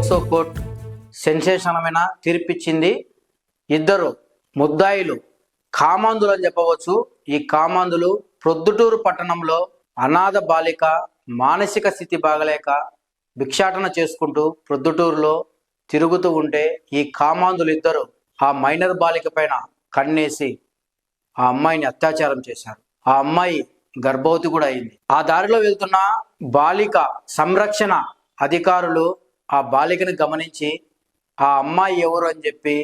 POCSO court సెన్సేషనమైన తీర్పిచ్చింది. ఇద్దరు ముద్దాయిలు కామాంధులు అని చెప్పవచ్చు. ఈ కామాంధులు ప్రొద్దుటూరు పట్టణంలో అనాథ బాలిక మానసిక స్థితి బాగలేక భిక్షాటన చేసుకుంటూ ప్రొద్దుటూరులో తిరుగుతూ ఉంటే ఈ కామాంధులు ఇద్దరు ఆ మైనర్ బాలిక పైన కన్నేసి ఆ అమ్మాయిని అత్యాచారం చేశారు. ఆ అమ్మాయి గర్భవతి కూడా అయింది. ఆ దారిలో వెళ్తున్న బాలిక సంరక్షణ అధికారులు ఆ బాలికను గమనించి ఆ అమ్మాయి ఎవరు అని చెప్పి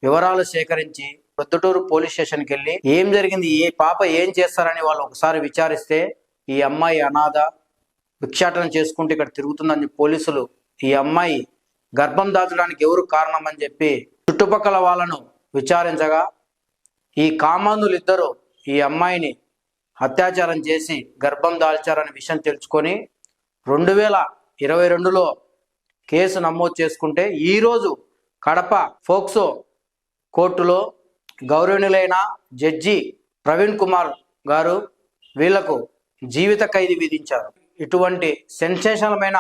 వివరాలు సేకరించి ప్రొద్దుటూరు పోలీస్ స్టేషన్కి వెళ్ళి ఏం జరిగింది, ఏ పాప ఏం చేస్తారని వాళ్ళు ఒకసారి విచారిస్తే ఈ అమ్మాయి అనాథ భిక్షాటన చేసుకుంటూ ఇక్కడ తిరుగుతుందని పోలీసులు ఈ అమ్మాయి గర్భం దాచడానికి ఎవరు కారణం అని చెప్పి చుట్టుపక్కల వాళ్ళను విచారించగా ఈ కామాంధులు ఇద్దరు ఈ అమ్మాయిని అత్యాచారం చేసి గర్భం దాల్చారనే విషయం తెలుసుకొని 2022లో కేసు నమోదు చేసుకుంటే ఈరోజు కడప పోక్సో కోర్టులో గౌరవనీయులైన జడ్జి ప్రవీణ్ కుమార్ గారు వీళ్లకు జీవిత ఖైదీ విధించారు. ఇటువంటి సెన్సేషనల్మైన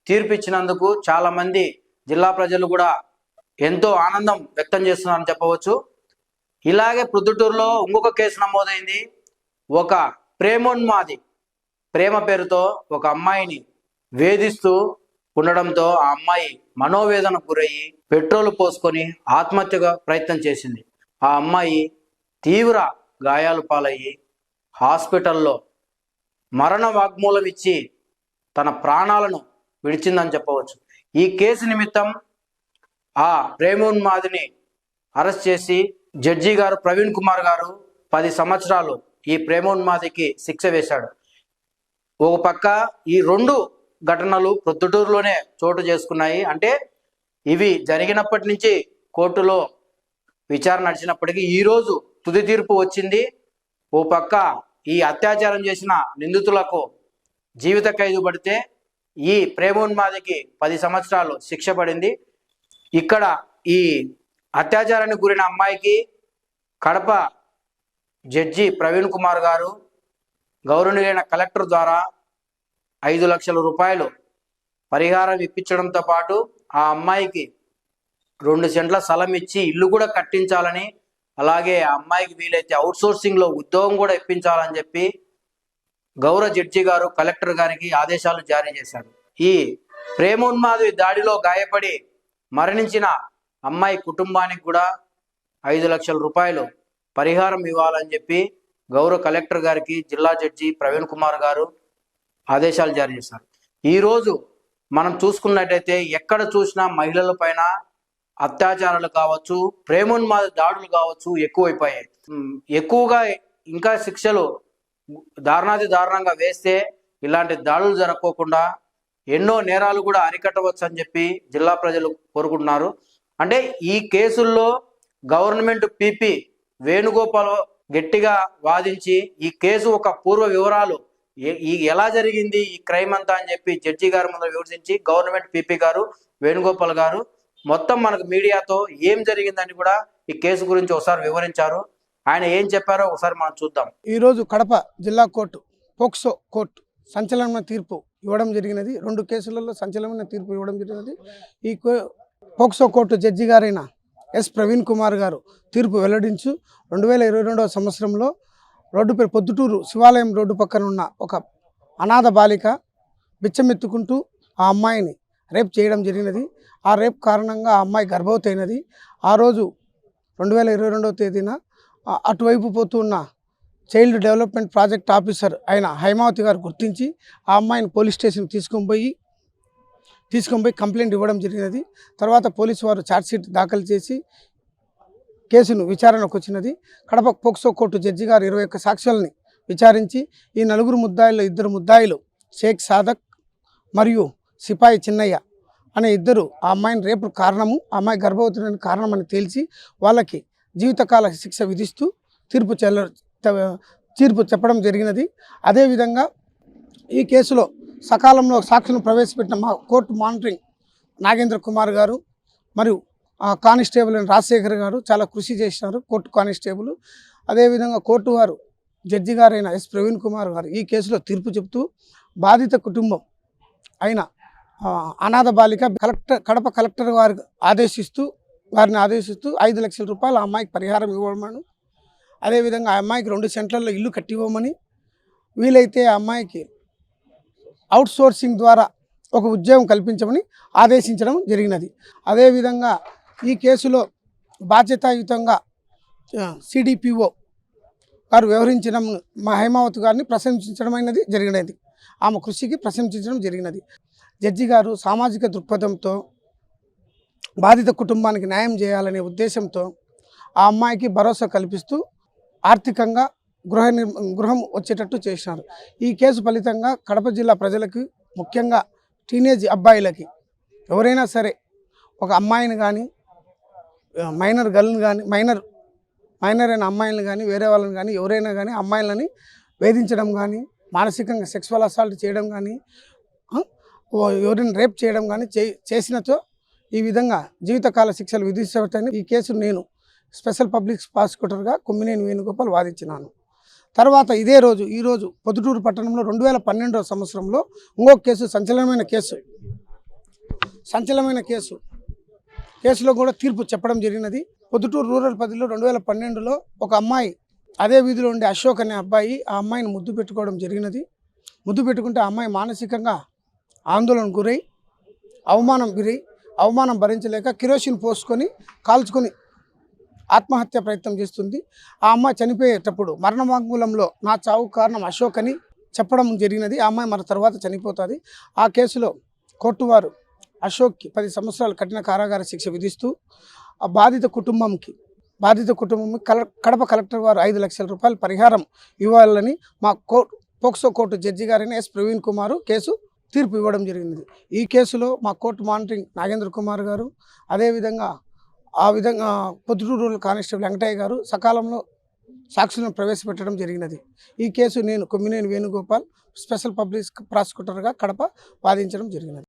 తీర్పు ఇచ్చినందుకు చాలా మంది జిల్లా ప్రజలు కూడా ఎంతో ఆనందం వ్యక్తం చేస్తున్నారని చెప్పవచ్చు. ఇలాగే ప్రొద్దుటూరులో ఇంకొక కేసు నమోదైంది. ఒక ప్రేమోన్మాది ప్రేమ పేరుతో ఒక అమ్మాయిని వేధిస్తూ ఉండడంతో ఆ అమ్మాయి మనోవేదనకు గురయ్యి పెట్రోల్ పోసుకొని ఆత్మహత్యగా ప్రయత్నం చేసింది. ఆ అమ్మాయి తీవ్ర గాయాలు పాలయ్యి హాస్పిటల్లో మరణ వాగ్మూలం ఇచ్చి తన ప్రాణాలను విడిచిందని చెప్పవచ్చు. ఈ కేసు నిమిత్తం ఆ ప్రేమోన్మాదిని అరెస్ట్ చేసి జడ్జి గారు ప్రవీణ్ కుమార్ గారు 10 సంవత్సరాలు ఈ ప్రేమోన్మాదికి శిక్ష వేశాడు. ఒక పక్క ఈ 2 ఘటనలు ప్రొద్దుటూరులోనే చోటు చేసుకున్నాయి. అంటే ఇవి జరిగినప్పటి నుంచి కోర్టులో విచారణ నడిచినప్పటికీ ఈరోజు తుది తీర్పు వచ్చింది. ఓ పక్క ఈ అత్యాచారం చేసిన నిందితులకు జీవిత ఖైదు పడితే ఈ ప్రేమోన్మాదికి 10 సంవత్సరాలు శిక్ష పడింది. ఇక్కడ ఈ అత్యాచారానికి గురైన అమ్మాయికి కడప జడ్జి ప్రవీణ్ కుమార్ గారు గౌరవనీయులైన కలెక్టర్ ద్వారా 5 లక్షల రూపాయలు పరిహారం ఇప్పించడంతో పాటు ఆ అమ్మాయికి 2 సెంట్ల స్థలం ఇచ్చి ఇల్లు కూడా కట్టించాలని, అలాగే ఆ అమ్మాయికి వీలైతే అవుట్సోర్సింగ్లో ఉద్యోగం కూడా ఇప్పించాలని చెప్పి గౌరవ జడ్జి గారు కలెక్టర్ గారికి ఆదేశాలు జారీ చేశారు. ఈ ప్రేమోన్మాది దాడిలో గాయపడి మరణించిన అమ్మాయి కుటుంబానికి కూడా 5 లక్షల రూపాయలు పరిహారం ఇవ్వాలని చెప్పి గౌరవ కలెక్టర్ గారికి జిల్లా జడ్జి ప్రవీణ్ కుమార్ గారు ఆదేశాలు జారీ చేశారు. ఈరోజు మనం చూసుకున్నట్టయితే ఎక్కడ చూసినా మహిళల పైన అత్యాచారాలు కావచ్చు, ప్రేమోన్మాద దాడులు కావచ్చు ఎక్కువైపోయాయి. ఎక్కువగా ఇంకా శిక్షలు దారుణాతి దారుణంగా వేస్తే ఇలాంటి దాడులు జరగకోకుండా ఎన్నో నేరాలు కూడా అరికట్టవచ్చు అని చెప్పి జిల్లా ప్రజలు కోరుకుంటున్నారు. అంటే ఈ కేసుల్లో గవర్నమెంట్ పీపీ వేణుగోపాల్ గట్టిగా వాదించి ఈ కేసు ఒక పూర్వ వివరాలు ఎలా జరిగింది ఈ క్రైమ్ అంతా అని చెప్పి జడ్జి గారి ముందు వివరించి గవర్నమెంట్ పీపీ గారు వేణుగోపాల్ గారు మొత్తం మనకు మీడియాతో ఏం జరిగిందని కూడా ఈ కేసు గురించి ఒకసారి వివరించారు. ఆయన ఏం చెప్పారో ఒకసారి మనం చూద్దాం. ఈరోజు కడప జిల్లా కోర్టు పోక్సో కోర్టు సంచలనమైన తీర్పు ఇవ్వడం జరిగినది. 2 కేసులలో సంచలనమైన తీర్పు ఇవ్వడం జరిగినది. ఈ పోక్సో కోర్టు జడ్జి గారైన ఎస్ ప్రవీణ్ కుమార్ గారు తీర్పు వెల్లడించు 2022వ సంవత్సరంలో రోడ్డు పేరు పొద్దుటూరు శివాలయం రోడ్డు పక్కన ఉన్న ఒక అనాథ బాలిక బిచ్చమెత్తుకుంటూ ఆ అమ్మాయిని రేప్ చేయడం జరిగినది. ఆ రేప్ కారణంగా ఆ అమ్మాయి గర్భవతి అయినది. ఆ రోజు 2022వ తేదీన అటువైపు పోతున్న చైల్డ్ డెవలప్మెంట్ ప్రాజెక్ట్ ఆఫీసర్ అయిన హైమావతి గారు గుర్తించి ఆ అమ్మాయిని పోలీస్ స్టేషన్కి తీసుకొని పోయి కంప్లైంట్ ఇవ్వడం జరిగినది. తర్వాత పోలీసు వారు ఛార్జ్షీట్ దాఖలు చేసి కేసును విచారణకు వచ్చినది. కడప పోక్సో కోర్టు జడ్జి గారు 21 సాక్ష్యాలని విచారించి ఈ 4 ముద్దాయిల్లో 2 ముద్దాయిలు షేక్ సాదక్ మరియు సిపాయి చిన్నయ్య అనే 2 ఆ అమ్మాయిని రేపు కారణము, ఆ అమ్మాయి గర్భవతి కారణం అని తేల్చి వాళ్ళకి జీవితకాల శిక్ష విధిస్తూ తీర్పు చెప్పడం జరిగినది. అదేవిధంగా ఈ కేసులో సకాలంలో సాక్షులను ప్రవేశపెట్టిన మా కోర్టు మానిటరింగ్ నాగేంద్ర కుమార్ గారు మరియు కానిస్టేబుల్ రాజశేఖర్ గారు చాలా కృషి చేసినారు. కోర్టు కానిస్టేబుల్ అదేవిధంగా కోర్టు వారు జడ్జి గారైన ఎస్ ప్రవీణ్ కుమార్ గారు ఈ కేసులో తీర్పు చెప్తూ బాధిత కుటుంబం అయిన అనాథ బాలిక కడప కలెక్టర్ వారిని ఆదేశిస్తూ 5 లక్షల రూపాయలు ఆ అమ్మాయికి పరిహారం ఇవ్వమని, అదేవిధంగా ఆ అమ్మాయికి 2 సెంట్లలో ఇల్లు కట్టివ్వమని, వీలైతే ఆ అమ్మాయికి అవుట్ సోర్సింగ్ ద్వారా ఒక ఉద్యోగం కల్పించమని ఆదేశించడం జరిగినది. అదేవిధంగా ఈ కేసులో బాధ్యతాయుతంగా సిడిపిఓ గారు వ్యవహరించడం మా హైమావతి గారిని ప్రశంసించడమైనది జరిగినది. ఆమె కృషికి ప్రశంసించడం జరిగినది. జడ్జి గారు సామాజిక దృక్పథంతో బాధిత కుటుంబానికి న్యాయం చేయాలనే ఉద్దేశంతో ఆ అమ్మాయికి భరోసా కల్పిస్తూ ఆర్థికంగా గృహం వచ్చేటట్టు చేసినారు. ఈ కేసు ఫలితంగా కడప జిల్లా ప్రజలకు, ముఖ్యంగా టీనేజ్ అబ్బాయిలకి, ఎవరైనా సరే ఒక అమ్మాయిని కానీ, మైనర్ గర్ల్ని కానీ, మైనర్ అయిన అమ్మాయిలను కానీ, వేరే వాళ్ళని కానీ, ఎవరైనా కానీ అమ్మాయిలని వేధించడం కానీ, మానసికంగా సెక్సువల్ అసాల్ట్ చేయడం కానీ, ఎవరైనా రేప్ చేయడం కానీ చేసినచో ఈ విధంగా జీవితకాల శిక్షలు విధించవచ్చని ఈ కేసు నేను స్పెషల్ పబ్లిక్ ప్రాసిక్యూటర్గా కొమ్మినేని వేణుగోపాల్ వాదించినాను. తర్వాత ఈరోజు పొద్దుటూరు పట్టణంలో 2012వ సంవత్సరంలో ఇంకొక కేసు, సంచలనమైన కేసులో కూడా తీర్పు చెప్పడం జరిగినది. పొద్దుటూరు రూరల్ పరిధిలో 2012లో ఒక అమ్మాయి, అదే వీధిలో ఉండే అశోక్ అనే అబ్బాయి ఆ అమ్మాయిని ముద్దు పెట్టుకోవడం జరిగినది. ముద్దు పెట్టుకుంటే ఆ అమ్మాయి మానసికంగా ఆందోళనకు గురై అవమానం భరించలేక కిరోసిన్ పోసుకొని కాల్చుకొని ఆత్మహత్య ప్రయత్నం చేస్తుంది. ఆ అమ్మాయి చనిపోయేటప్పుడు మరణ వాంగ్మూలంలో నా చావు కారణం అశోక్ అని చెప్పడం జరిగినది. ఆ అమ్మాయి మన తర్వాత చనిపోతుంది. ఆ కేసులో కోర్టు వారు అశోక్కి 10 సంవత్సరాలు కఠిన కారాగార శిక్ష విధిస్తూ ఆ బాధిత కుటుంబంకి కడప కలెక్టర్ వారు 5 లక్షల రూపాయలు పరిహారం ఇవ్వాలని మా పోక్సో కోర్టు జడ్జి గారైన ఎస్ ప్రవీణ్ కుమార్ తీర్పు ఇవ్వడం జరిగింది. ఈ కేసులో మా కోర్టు మానిటరింగ్ నాగేంద్ర కుమార్ గారు, అదేవిధంగా పొద్దుటూరు రూరల్ కానిస్టేబుల్ వెంకటయ్య గారు సకాలంలో సాక్షులను ప్రవేశపెట్టడం జరిగినది. ఈ కేసు నేను కొమ్మినేని వేణుగోపాల్ స్పెషల్ పబ్లిక్ ప్రాసిక్యూటర్గా కడప వాదించడం జరిగినది.